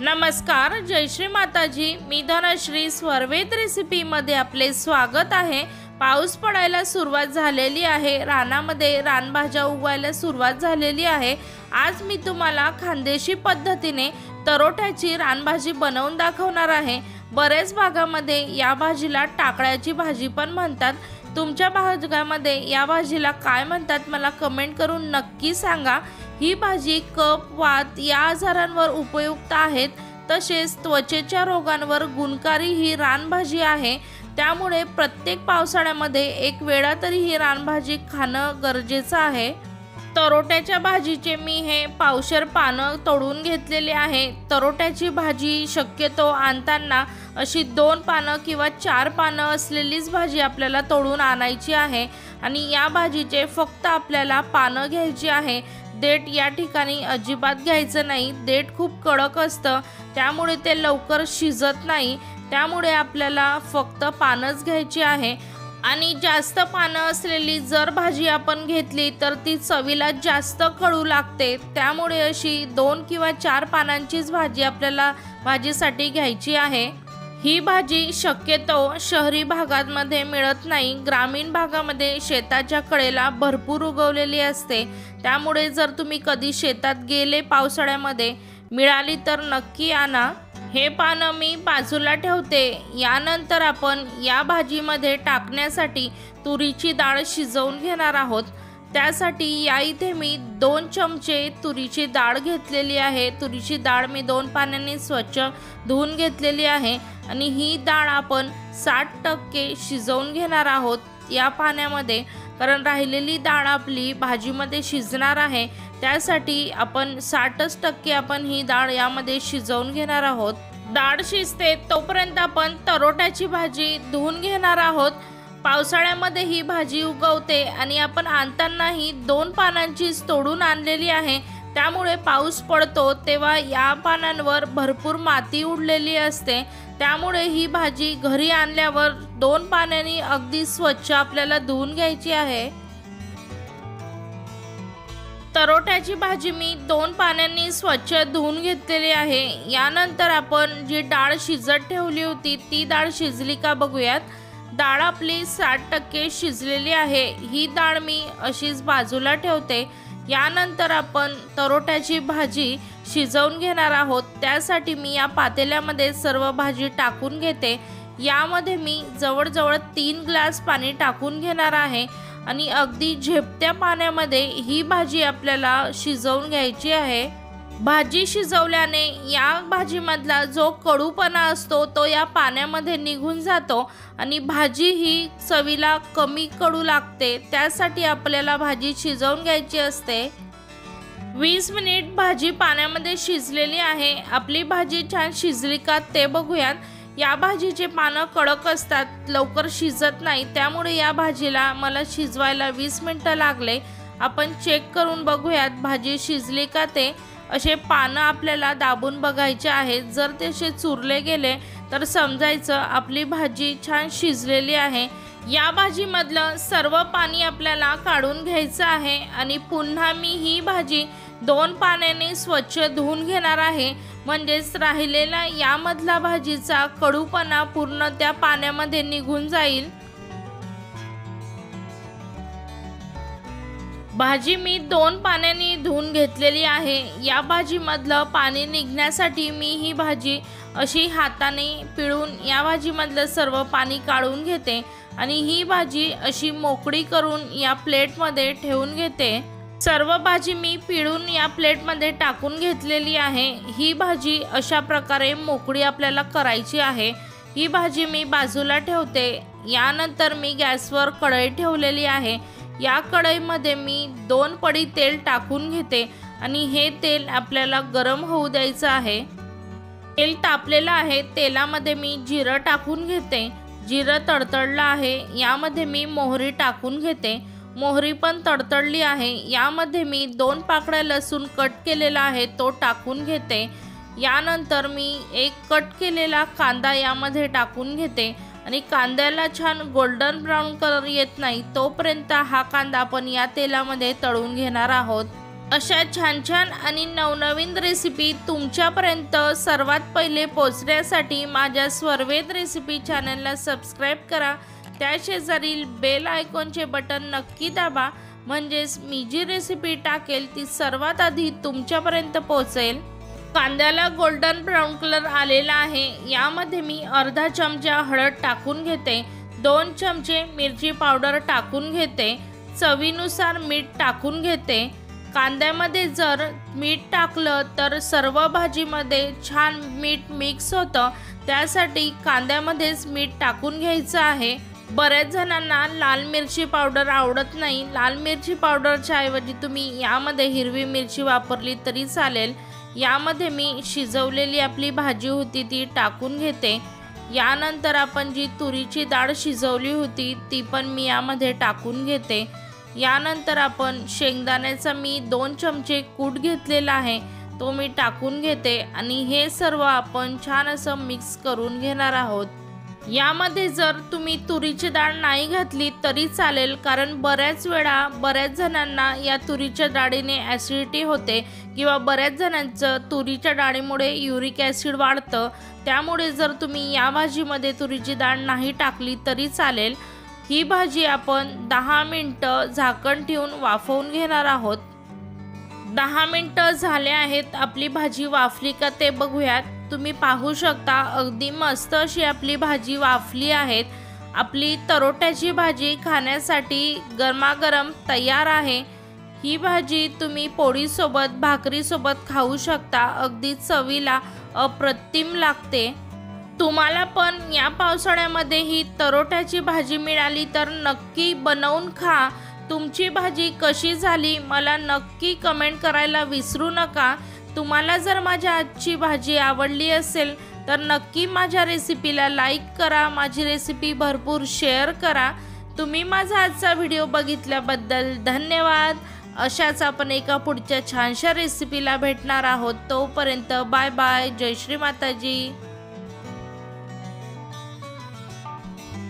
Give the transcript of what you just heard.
नमस्कार, जय श्री माताजी। मी धनश्री स्वरवेद रेसिपीमध्ये आपले स्वागत आहे। पाऊस पडायला सुरुवात झालेली आहे, रानामध्ये रानभाज्या उगवायला सुरुवात झालेली आहे। आज मी तुम्हाला खानदेशी पद्धतीने तरोट्याची रानभाजी बनवून दाखवणार आहे। बरेच भागामध्ये या भाजीला टाकळ्याची भाजी पण म्हणतात। तुमच्या भागामध्ये या भाजीला काय म्हणतात मला कमेंट करून नक्की सांगा। ही भाजी कफ, वात या आजारांवर उपयुक्त आहेत। तसेच त्वचेच्या रोगांवर गुणकारी ही रानभाजी आहे। त्यामुळे प्रत्येक पावसाळ्यामध्ये एक वेळा तरी ही रानभाजी खाणं गरजेचं आहे। तरोट्याच्या भाजीचे मी हे पावशेर पानं तोडून घेतलेले आहे। तरोट्याची भाजी शक्यतो आणताना अशी 2 पानं किंवा 4 पानं असलेलीच भाजी आपल्याला तोडून आणायची आहे। आणि या भाजीचे फक्त आपल्याला पानं घ्यायची आहे। देठ या ठिकाणी अजिबात घ्यायचं नाही। देठ खूप कडक असतं, त्यामुळे ते लवकर शिजत नाही। त्यामुळे आपल्याला फक्त पानंच घ्यायची आहे। आणि जास्त पानं असलेली जर भाजी आपण घेतली तर ती चवीला जास्त कडू लागते। त्यामुळे अशी 2 किंवा 4 पानांचीच भाजी आपल्याला भाजीसाठी घ्यायची आहे। ही भाजी शक्यतो शहरी भागांमध्ये मिळत नाही। ग्रामीण भागामध्ये शेताच्या कडेला भरपूर उगवलेली असते। त्यामुळे जर तुम्ही कधी शेतात गेले पावसाळ्यामध्ये मिळाली तर नक्की आणा। हे पानं मी बाजूला ठेवते। यानंतर आपण या भाजीमध्ये टाकण्यासाठी तुरीची डाळ शिजवून घेणार आहोत। त्यासाठी या इथे मी 2 चमचे तुरीची डाळ घेतलेली आहे। तुरीची डाळ मी 2 पाण्याने स्वच्छ धुवून घेतलेली आहे। आणि ही डाळ आपण 60% शिजवून घेणार आहोत या पाण्यामध्ये, कारण राहिलेली डाळ आपली भाजीमध्ये शिजणार आहे। त्यासाठी आपण 60% आपण ही डाळ यामध्ये शिजवून घेणार आहोत। डाळ शिजते तोपर्यंत आपण तरोट्याची भाजी धुवून घेणार आहोत। पावसाळ्यामध्ये ही भाजी उगवते आणि आपण आणतानाही 2 पानांचीच तोडून आणलेली आहे। त्यामुळे पाऊस पडतो तेव्हा या पानांवर भरपूर माती उडलेली असते। त्यामुळे ही भाजी घरी आणल्यावर 2 पाण्याने अगदी स्वच्छ आपल्याला धुवून घ्यायची आहे। तरोट्याची भाजी मी 2 पाण्याने स्वच्छ धुवून घेतलेली आहे। यानंतर आपण जी डाळ शिजत ठेवली होती ती डाळ शिजली का बघूयात। डाळ आपली 60% शिजलेली आहे। ही डाळ मी अशीच बाजूला ठेवते। यानंतर आपण तरोट्याची भाजी शिजवून घेणार आहोत। त्यासाठी मी या पातेल्यामध्ये सर्व भाजी टाकून घेते। यामध्ये मी जवळजवळ 3 ग्लास पाणी टाकून घेणार आहे। आणि अगदी झेपत्या पाण्यामध्ये ही भाजी आपल्याला शिजवून घ्यायची आहे। भाजी शिजवल्याने या भाजीमधला जो कडूपणा असतो तो या पाण्यामध्ये निघून जातो आणि भाजी ही चवीला कमी कडू लागते। त्यासाठी आपल्याला भाजी शिजवून घ्यायची असते। 20 मिनिट भाजी पाण्यामध्ये शिजलेली आहे। आपली भाजी छान शिजली का ते बघूयात। या भाजीचे पानं कडक असतात, लवकर शिजत नाही। त्यामुळे या भाजीला मला शिजवायला 20 मिनिटं लागले। आपण चेक करून बघूयात भाजी शिजली का ते। असे पानं आपल्याला दाबून बघायचे आहेत। जर ते असे चुरले गेले तर समजायचं आपली भाजी छान शिजलेली आहे। या भाजीमधलं सर्व पाणी आपल्याला काढून घ्यायचं आहे। आणि पुन्हा मी ही भाजी 2 पाण्याने स्वच्छ धुवून घेणार आहे। म्हणजेच राहिलेला यामधला भाजीचा कडूपणा पूर्ण त्या पाण्यामध्ये निघून जाईल। भाजी मी 2 पाण्याने धुवून घेतलेली आहे। या भाजीमधलं पाणी निघण्यासाठी मी ही भाजी अशी हाताने पिळून या भाजीमधलं सर्व पाणी काढून घेते। आणि ही भाजी अशी मोकळी करून या प्लेटमध्ये ठेवून घेते। सर्व भाजी मी पिळून या प्लेटमध्ये टाकून घेतलेली आहे। ही भाजी अशा प्रकारे मोकळी आपल्याला करायची आहे। ही भाजी मी बाजूला ठेवते। यानंतर मी गॅसवर कढई ठेवलेली आहे। या कढईमध्ये मी 2 पडी तेल टाकून घेते आणि हे तेल आपल्याला गरम होऊ द्यायचं आहे। तेल तापलेलं आहे। तेलामध्ये मी जिरं टाकून घेते। जिरं तडतडलं आहे। यामध्ये मी मोहरी टाकून घेते। मोहरी पण तडतडली आहे। यामध्ये मी 2 पाकळ्या लसूण कट केलेला आहे तो टाकून घेते। यानंतर मी एक कट केलेला कांदा यामध्ये टाकून घेते। आणि कांद्याला छान गोल्डन ब्राऊन कलर येत नाही तोपर्यंत हा कांदा आपण या तेलामध्ये तळून घेणार आहोत। अशा छान छान आणि नवनवीन रेसिपी तुमच्यापर्यंत सर्वात पहिले पोहोचण्यासाठी माझ्या स्वर्वेद रेसिपी चॅनलला सबस्क्राईब करा। त्या शेजारील बेल आयकॉनचे बटन नक्की दाबा, म्हणजेच मी जी रेसिपी टाकेल ती सर्वात आधी तुमच्यापर्यंत पोहोचेल। कांद्याला गोल्डन ब्राउन कलर आलेला आहे। यामध्ये मी अर्धा चमचा हळद टाकून घेते, 2 चमचे मिरची पावडर टाकून घेते, चवीनुसार मीठ टाकून घेते। कांद्यामध्ये जर मीठ टाकलं तर सर्व भाजीमध्ये छान मीठ मिक्स होतं, त्यासाठी कांद्यामध्येच मीठ टाकून घ्यायचं आहे। बऱ्याच जणांना लाल मिरची पावडर आवडत नाही, लाल मिरची पावडरच्या ऐवजी तुम्ही यामध्ये हिरवी मिरची वापरली तरी चालेल। यामध्ये मी शिजवलेली आपली भाजी होती ती टाकून घेते। यानंतर आपण जी तुरीची डाळ शिजवली होती ती पण मी यामध्ये टाकून घेते। यानंतर आपण शेंगदाण्याचा मी 2 चमचे कूट घेतलेला आहे तो मी टाकून घेते आणि हे सर्व आपण छान असं मिक्स करून घेणार आहोत। यामध्ये जर तुम्ही तुरीची डाळ नाही घातली तरी चालेल, कारण बऱ्याच वेळा बऱ्याच जणांना या तुरीच्या डाळीने ॲसिडिटी होते किंवा बऱ्याच जणांचं तुरीच्या डाळीमुळे युरिक ॲसिड वाढतं। त्यामुळे जर तुम्ही या भाजीमध्ये तुरीची डाळ नाही टाकली तरी चालेल। ही भाजी आपण 10 मिनिटं झाकण ठेवून वाफवून घेणार आहोत। 10 मिनिटं झाले आहेत, आपली भाजी वाफली का ते बघूयात। तुम्ही पाहू शकता अगदी मस्त अशी आपली भाजी वाफली आहे। आपली तरोट्याची भाजी खाण्यासाठी गरमागरम तयार आहे। ही भाजी तुम्ही पोळीसोबत भाकरीसोबत खाऊ शकता, अगदी चवीला अप्रतिम लागते। तुम्हाला पण या पावसाळ्यामध्ये ही तरोट्याची भाजी मिळाली तर नक्की बनवून खा। तुमची भाजी कशी झाली मला नक्की कमेंट करायला विसरू नका। तुम्हाला जर माझ्या आजची भाजी आवडली असेल तर नक्की माझ्या रेसिपीला लाईक करा, माझी रेसिपी भरपूर शेअर करा। तुम्ही माझा आजचा व्हिडिओ बघितल्याबद्दल धन्यवाद। अशाच आपण एका पुढच्या छानशा रेसिपीला भेटणार आहोत। तोपर्यंत बाय बाय, जय श्री माताजी।